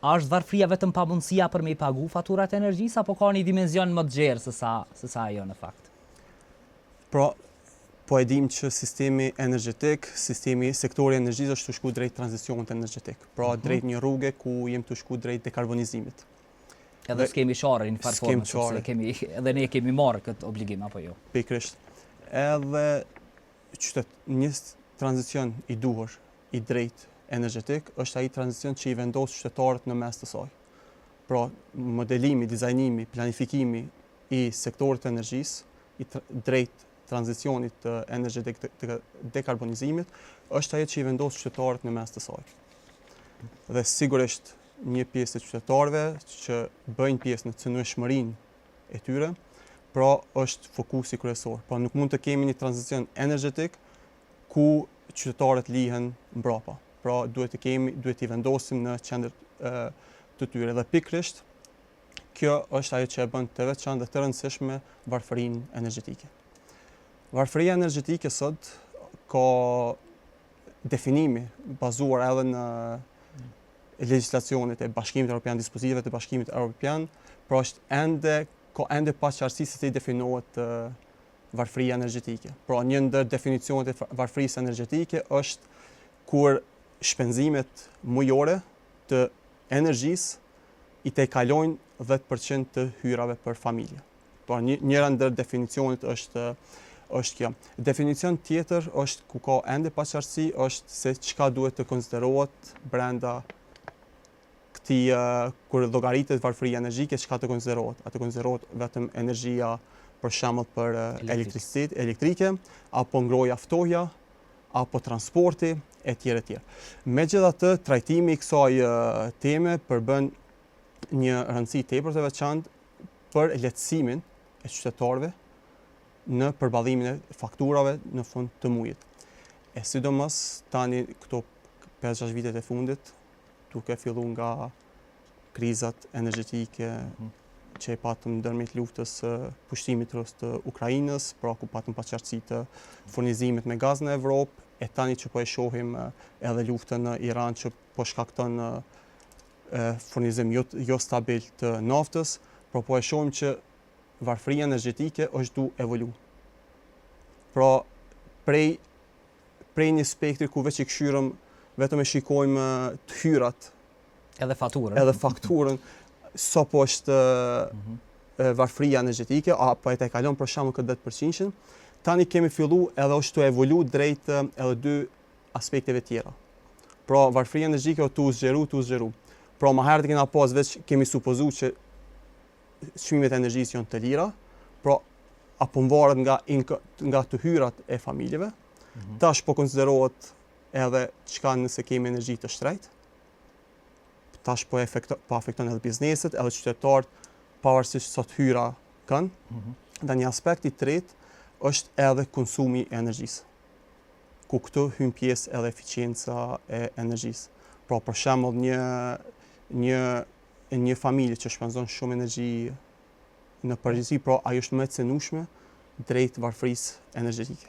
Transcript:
A është varfëria vetëm pamundësia për me I pagu faturat e energjisë, apo ka një dimension më të gjerë se sa ajo në fakt? Pra, po e dim që sistemi energjetik, sektori energjisë është të shku drejt tranzicionit energjetik. Pra, drejt një rrugë ku jem të shku drejt dekarbonizimit. Edhe s'kemi qarë në farë formë, sepse edhe ne kemi marrë këtë obligim, apo jo? Pikërisht. Edhe një tranzicion I duhur, I drejt energjetik, është ai tranzicion që I vendos qytetarët në mes të saj. Pra, modelimi, dizajnimi, planifikimi I sektorit të energjisë, I drejt tranzicionit të energjetik të dekarbonizimit, është ajo që I vendos qytetarët në mes të saj. Dhe sigurisht një pjesë të qytetarëve që bëjnë pjesë në cënueshmërinë e tyre, pra është fokusi kryesor. Pra nuk mund të kemi një tranzicion energjetik ku qytetarët lihen mbrapa. Pra duhet I vendosim në qendër të tyre. Dhe pikërisht kjo është ajo që e bën të veçantë dhe të rëndësishme varfërinë energjetike. Varfëria energjetike sot ka definimi bazuar edhe në legjislacionet e Bashkimit Evropian, dispozitivat e Bashkimit Evropian, pra ka ende paqartësi se si definohet varfëria energjetike. Pra një ndër definicionet e varfërisë energjetike është kur shpenzimet mujore të energjisë I tejkalojnë 10% të hyrave për familje. Pra njëra ndër definicionet është kjo. Definicion tjetër është ku ka ende paqartësi është se çka duhet të konsiderohet brenda këtij kur llogaritet varfëria energjike, çka të konsiderohet. A të konsiderohet vetëm energjia për shembull për elektricitet elektrike, apo ngroja ftohja, apo transporti etj. Megjithatë, trajtimi I kësaj teme përbën një rëndësi tepër të veçantë për lehtësimin e qytetarëve në përballimin e fakturave në fund të muajit. E sidomos tani këto 5-6 vitet e fundit, duke filluar nga krizat energjetike që e patëm ndërmjet luftës pushtimit rus të Ukrainës, pra ku patëm paqartësi të furnizimit me gaz në Evropë, e tani që po e shohim edhe luftën në Iran që po shkakton furnizim jo stabil të naftës, por po e shohim që varfëria energjetike është du evolu. Pra, prej një spektri ku veç I këshyrëm vetëm e shikojmë të hyrat edhe fakturën, sa po është varfëria energjetike, apo e tejkalon për shembull këtë 10%, tani kemi fillu edhe është të evolu drejt edhe dy aspekteve tjera. Pra, varfëria energjetike o të zgjeru. Pra, më herët kena pas veç kemi supozu që çmimet e energjisë janë të lira, pra apo varet nga të hyrat e familjeve. Tash po konsiderohet edhe çka nëse kemi energji të shtrejtë. Tash po afekton edhe bizneset, edhe qytetarët pavarësisht sa të hyra kanë. Dhe një aspekt I tretë është edhe konsumi I energjisë. Ku këtu hyn pjesë edhe eficienca e energjisë. Pra për shembull një familje që shpenzon shumë energji në përgjithësi, pra ajo është më e cënueshme drejt varfërisë energjetike.